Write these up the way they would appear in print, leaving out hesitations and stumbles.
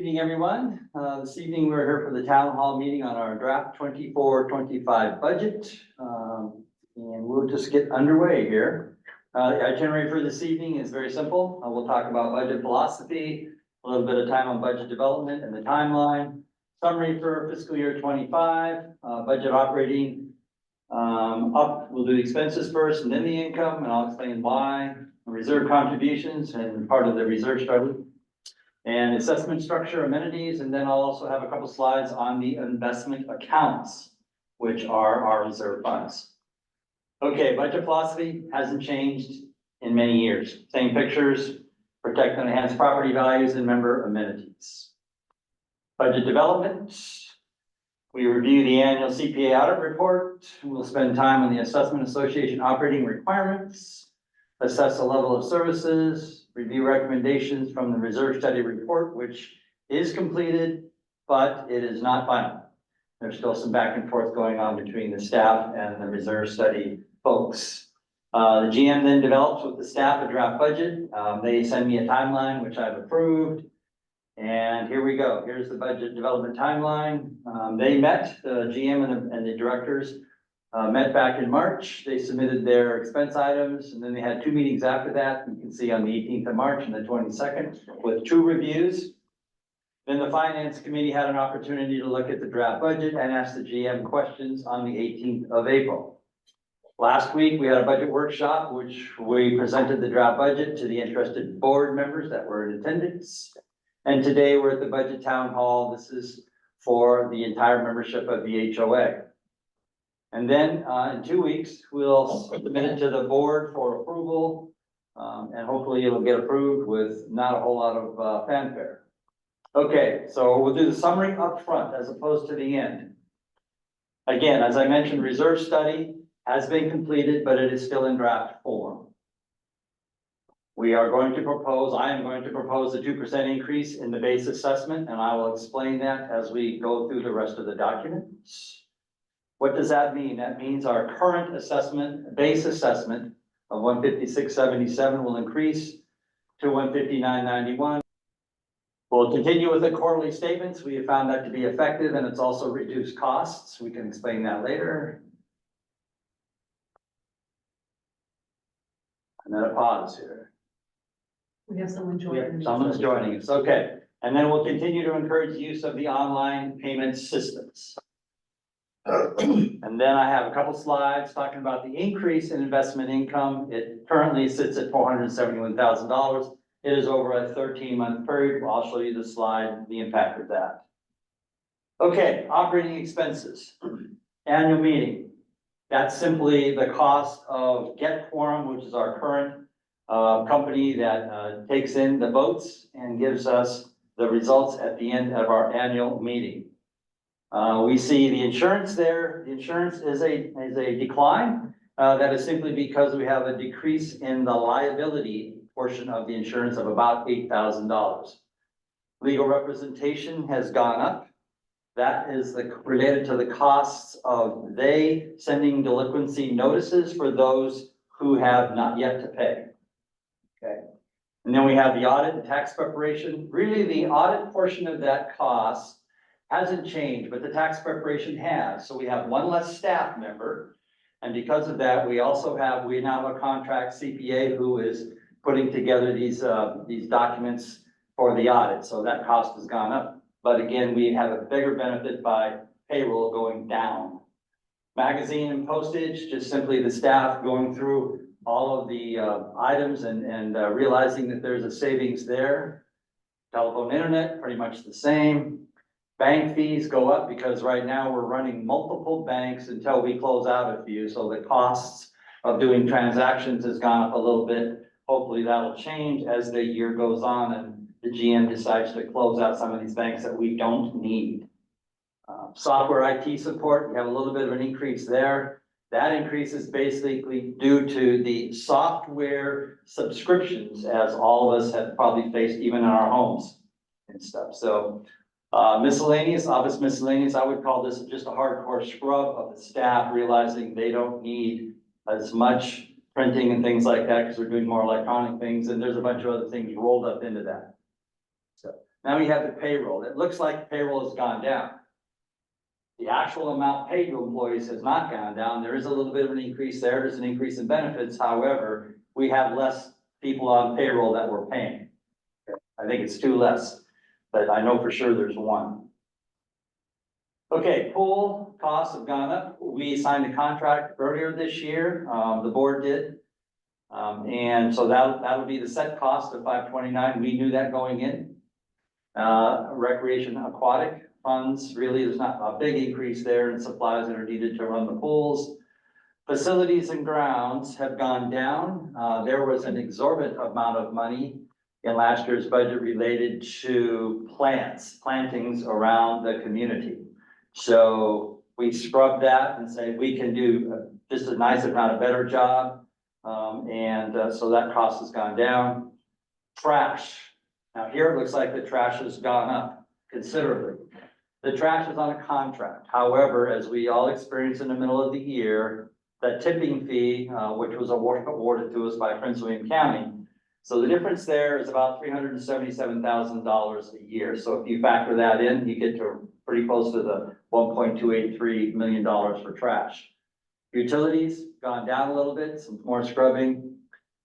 Good evening, everyone. This evening we're here for the town hall meeting on our draft 24-25 budget. And we'll just get underway here. The itinerary for this evening is very simple. We'll talk about budget philosophy, a little bit of time on budget development and the timeline, summary for fiscal year 25, budget operating we'll do the expenses first and then the income, and I'll explain why, reserve contributions and part of the reserve study, and assessment structure, amenities, and then I'll also have a couple slides on the investment accounts, which are our reserve funds. Okay, budget philosophy hasn't changed in many years. Same pictures, protect and enhance property values and member amenities. Budget development, we review the annual CPA audit report. We'll spend time on the Assessment Association operating requirements, assess the level of services, review recommendations from the reserve study report, which is completed, but it is not final. There's still some back and forth going on between the staff and the reserve study folks. The GM then develops with the staff a draft budget. They send me a timeline, which I've approved. And here we go. Here's the budget development timeline. They met, the GM and the directors met back in March. They submitted their expense items, and then they had two meetings after that. You can see on the 18th of March and the 22nd with two reviews. Then the finance committee had an opportunity to look at the draft budget and ask the GM questions on the 18th of April. Last week, we had a budget workshop, which we presented the draft budget to the interested board members that were in attendance. And today we're at the budget town hall. This is for the entire membership of the HOA. And then in 2 weeks, we'll submit it to the board for approval. And hopefully it'll get approved with not a whole lot of fanfare. Okay, so we'll do the summary up front as opposed to the end. Again, as I mentioned, reserve study has been completed, but it is still in draft form. We are going to propose, I am going to propose a 2% increase in the base assessment, and I will explain that as we go through the rest of the documents. What does that mean? That means our current assessment, base assessment of 156.77 will increase to 159.91. We'll continue with the quarterly statements. We have found that to be effective, and it's also reduced costs. We can explain that later. And then a pause here. We have someone joining. Someone's joining us, okay. And then we'll continue to encourage the use of the online payment systems. And then I have a couple slides talking about the increase in investment income. It currently sits at $471,000. It is over a 13-month period. I'll show you the slide, the impact of that. Okay, operating expenses, annual meeting. That's simply the cost of Get Quorum, which is our current company that takes in the votes and gives us the results at the end of our annual meeting. We see the insurance there. The insurance is a decline. That is simply because we have a decrease in the liability portion of the insurance of about $8,000. Legal representation has gone up. That is related to the costs of they sending delinquency notices for those who have not yet to pay. Okay. And then we have the audit and tax preparation. Really, the audit portion of that cost hasn't changed, but the tax preparation has. So we have one less staff member. And because of that, we now have a contract CPA who is putting together these documents for the audit. So that cost has gone up. But again, we have a bigger benefit by payroll going down. Magazine and postage, just simply the staff going through all of the items and realizing that there's a savings there. Telephone, internet, pretty much the same. Bank fees go up because right now we're running multiple banks until we close out a few. So the costs of doing transactions has gone up a little bit. Hopefully that'll change as the year goes on and the GM decides to close out some of these banks that we don't need. Software IT support, we have a little bit of an increase there. That increase is basically due to the software subscriptions, as all of us have probably faced even in our homes and stuff. So miscellaneous, office miscellaneous, I would call this just a hardcore scrub of the staff, realizing they don't need as much printing and things like that because we're doing more electronic things, and there's a bunch of other things rolled up into that. So Now we have the payroll. It looks like payroll has gone down. The actual amount paid to employees has not gone down. There is a little bit of an increase there. There's an increase in benefits. However, we have less people on payroll that we're paying. I think it's two less, but I know for sure there's one. Okay, pool costs have gone up. We signed a contract earlier this year, the board did. And so that'll be the set cost of $529. We knew that going in. Recreation aquatic funds, really, there's not a big increase there in supplies that are needed to run the pools. Facilities and grounds have gone down. There was an exorbitant amount of money in last year's budget related to plantings around the community. So we scrubbed that and say we can do just as nice, if not a better job. So that cost has gone down. Trash. Now here it looks like the trash has gone up considerably. The trash is on a contract. However, as we all experienced in the middle of the year, that tipping fee, which was awarded to us by Prince William County. So the difference there is about $377,000 a year. So if you factor that in, you get to pretty close to the $1.283 million for trash. Utilities gone down a little bit, some more scrubbing.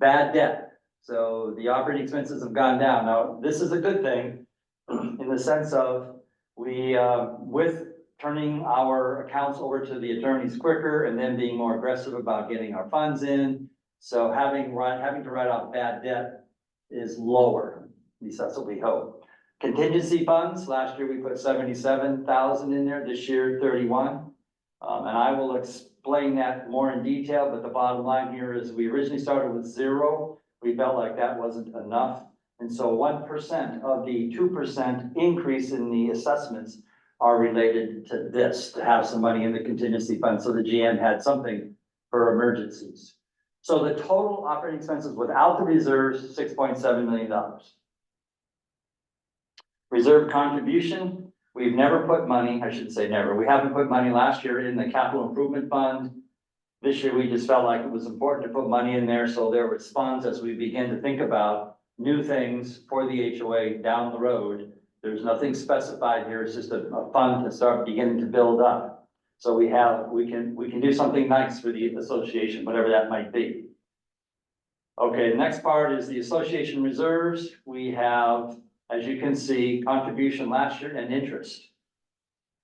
Bad debt. So the operating expenses have gone down. Now, this is a good thing in the sense of we, with turning our accounts over to the attorneys quicker and then being more aggressive about getting our funds in. So having to write off bad debt is lower. At least that's what we hope. Contingency funds, last year we put 77,000 in there, this year 31. And I will explain that more in detail, but the bottom line here is we originally started with 0. We felt like that wasn't enough. And so 1% of the 2% increase in the assessments are related to this, to have some money in the contingency fund. So the GM had something for emergencies. So the total operating expenses without the reserves, $6.7 million. Reserve contribution, we've never put money, I should say never. We haven't put money last year in the capital improvement fund. This year, we just felt like it was important to put money in there. So there was funds as we begin to think about new things for the HOA down the road. There's nothing specified here. It's just a fund to start beginning to build up. So we can do something nice for the association, whatever that might be. Okay, the next part is the association reserves. We have, as you can see, contribution last year and interest.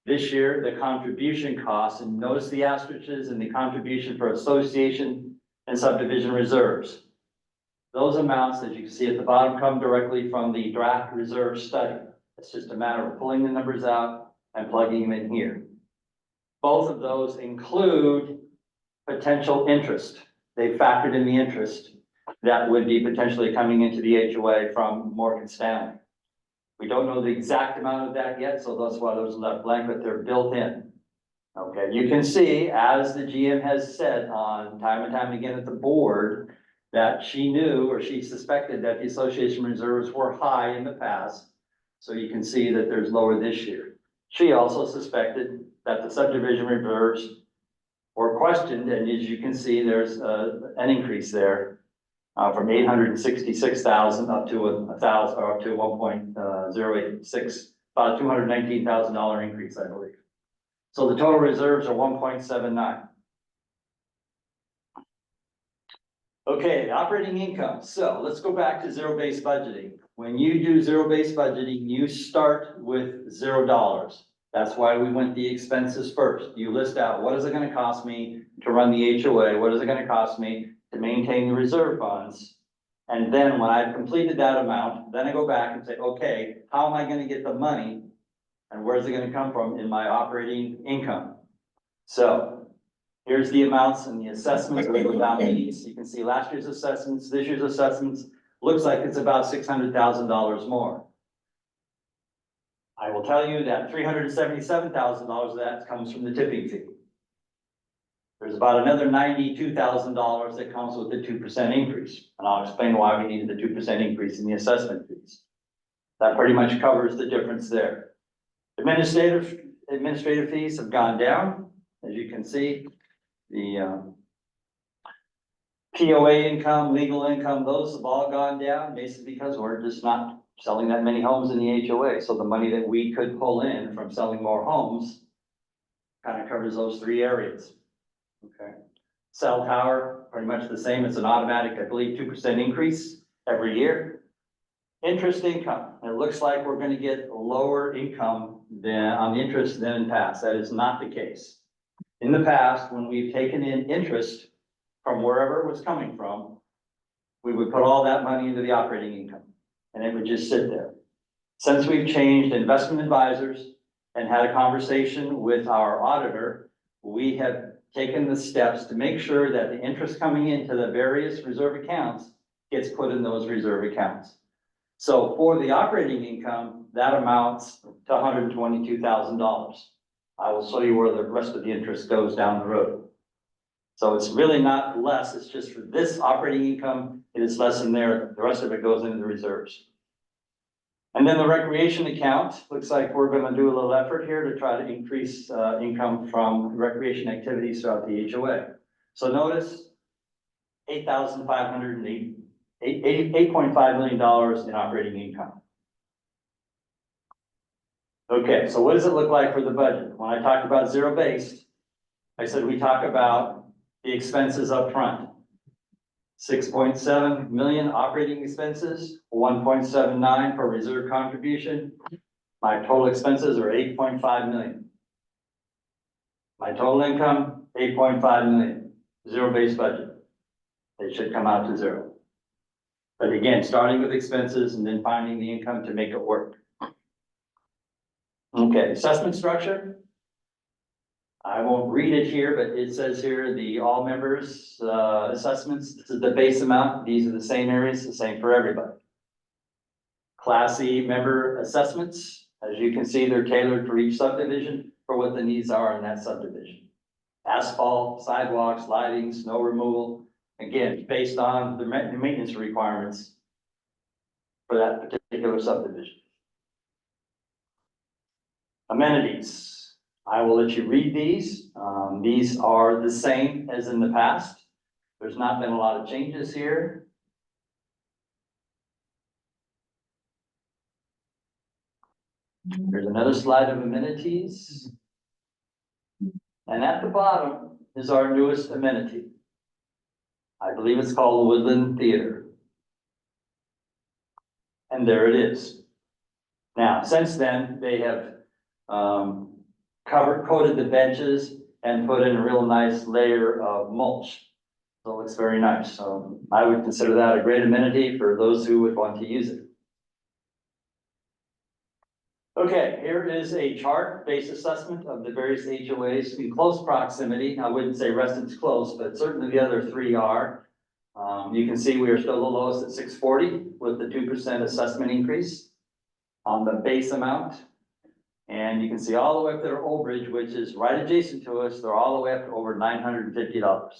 This year, the contribution costs, and notice the asterisks and the contribution for association and subdivision reserves. Those amounts that you can see at the bottom come directly from the draft reserve study. It's just a matter of pulling the numbers out and plugging them in here. Both of those include potential interest. They factored in the interest that would be potentially coming into the HOA from Morgan Stanley. We don't know the exact amount of that yet, so that's why those are left blank, but they're built in. Okay, you can see, as the GM has said on time and time again at the board, that she knew or she suspected that the association reserves were high in the past. So you can see that there's lower this year. She also suspected that the subdivision reserves were questioned, and as you can see, there's an increase there from 866,000 up to 1,000 or up to 1.086, about $219,000 increase, I believe. So the total reserves are 1.79. Okay, operating income. So let's go back to zero-based budgeting. When you do zero-based budgeting, you start with $0. That's why we went the expenses first. You list out what is it going to cost me to run the HOA? What is it going to cost me to maintain the reserve funds? And then when I've completed that amount, then I go back and say, okay, how am I going to get the money? And where's it going to come from in my operating income? So here's the amounts and the assessments. We go down these. You can see last year's assessments, this year's assessments. Looks like it's about $600,000 more. I will tell you that $377,000 of that comes from the tipping fee. There's about another $92,000 that comes with the 2% increase. And I'll explain why we needed the 2% increase in the assessment fees. That pretty much covers the difference there. Administrative fees have gone down, as you can see. The POA income, legal income, those have all gone down, basically because we're just not selling that many homes in the HOA. So the money that we could pull in from selling more homes kind of covers those three areas. Okay. Cell tower, pretty much the same. It's an automatic, I believe, 2% increase every year. Interest income. It looks like we're going to get lower income than on the interest than in past. That is not the case. In the past, when we've taken in interest from wherever it was coming from, we would put all that money into the operating income and it would just sit there. Since we've changed investment advisors and had a conversation with our auditor, we have taken the steps to make sure that the interest coming into the various reserve accounts gets put in those reserve accounts. So for the operating income, that amounts to $122,000. I will show you where the rest of the interest goes down the road. So it's really not less, it's just for this operating income, it is less in there, the rest of it goes into the reserves. And then the recreation account, looks like we're gonna do a little effort here to try to increase income from recreation activities throughout the HOA. So notice $8.5 million in operating income. Okay, so what does it look like for the budget? When I talked about zero-based, I said we talk about the expenses up front. 6.7 million operating expenses, 1.79 for reserve contribution. My total expenses are 8.5 million. My total income, 8.5 million, zero-based budget. They should come out to zero. But again, starting with expenses and then finding the income to make it work. Okay, assessment structure. I won't read it here, but it says here the all members assessments. This is the base amount. These are the same areas, the same for everybody. Class E member assessments. As you can see, they're tailored for each subdivision for what the needs are in that subdivision. Asphalt, sidewalks, lighting, snow removal. Again, based on the maintenance requirements for that particular subdivision. Amenities. I will let you read these. These are the same as in the past. There's not been a lot of changes here. There's another slide of amenities. And at the bottom is our newest amenity. I believe it's called the Woodland Theater. And there it is. Now, since then, they have coated the benches and put in a real nice layer of mulch. So it looks very nice. So I would consider that a great amenity for those who would want to use it. Okay, here is a chart, base assessment of the various HOAs in close proximity. I wouldn't say Reston's close, but certainly the other three are. You can see we are still the lowest at 640 with the 2% assessment increase on the base amount. And you can see all the way up to their overage, which is right adjacent to us. They're all the way up to over $950.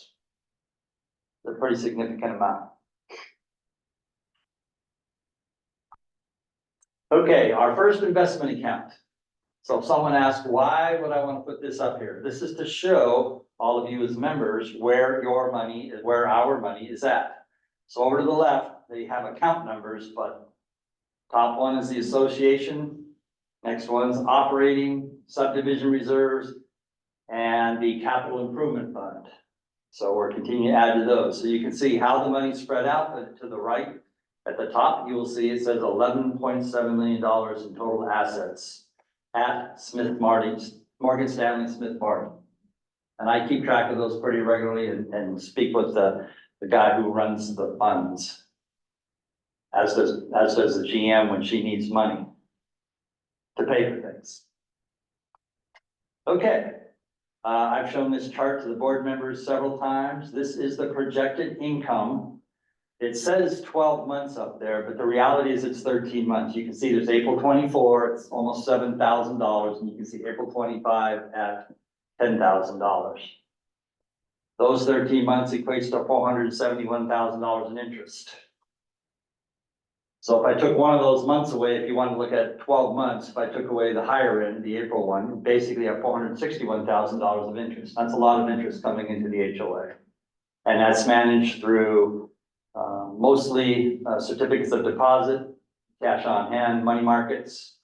They're a pretty significant amount. Okay, our first investment account. So if someone asks, why would I want to put this up here? This is to show all of you as members where your money is, where our money is at. So over to the left, they have account numbers, but top one is the association. Next one's operating, subdivision reserves, and the capital improvement fund. So we're continuing to add to those. So you can see how the money's spread out, but to the right, at the top, you will see it says $11.7 million in total assets at Morgan Stanley Smith Barney. And I keep track of those pretty regularly and speak with the guy who runs the funds, as does the GM when she needs money to pay for things. Okay, I've shown this chart to the board members several times. This is the projected income. It says 12 months up there, but the reality is it's 13 months. You can see there's April 24, it's almost $7,000, and you can see April 25 at $10,000. Those 13 months equates to $471,000 in interest. So if I took one of those months away, if you want to look at 12 months, if I took away the higher end, the April one, you basically have $461,000 of interest. That's a lot of interest coming into the HOA. And that's managed through mostly certificates of deposit, cash on hand, money markets.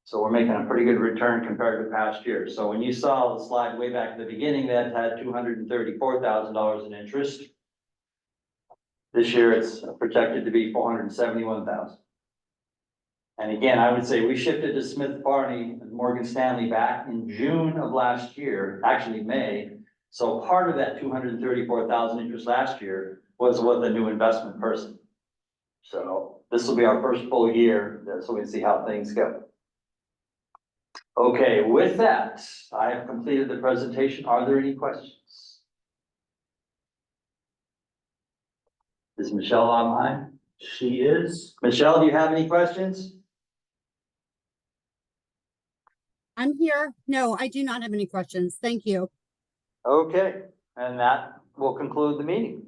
So we're making a pretty good return compared to past years. So when you saw the slide way back at the beginning, that had $234,000 in interest. This year, it's projected to be $471,000. And again, I would say we shifted to Smith Barney and Morgan Stanley back in June of last year, actually May. So part of that 234,000 interest last year was with a new investment person. So this will be our first full year, so we can see how things go. Okay, with that, I have completed the presentation. Are there any questions? Is Michelle online? She is. Michelle, do you have any questions? I'm here. No, I do not have any questions. Thank you. Okay, and that will conclude the meeting.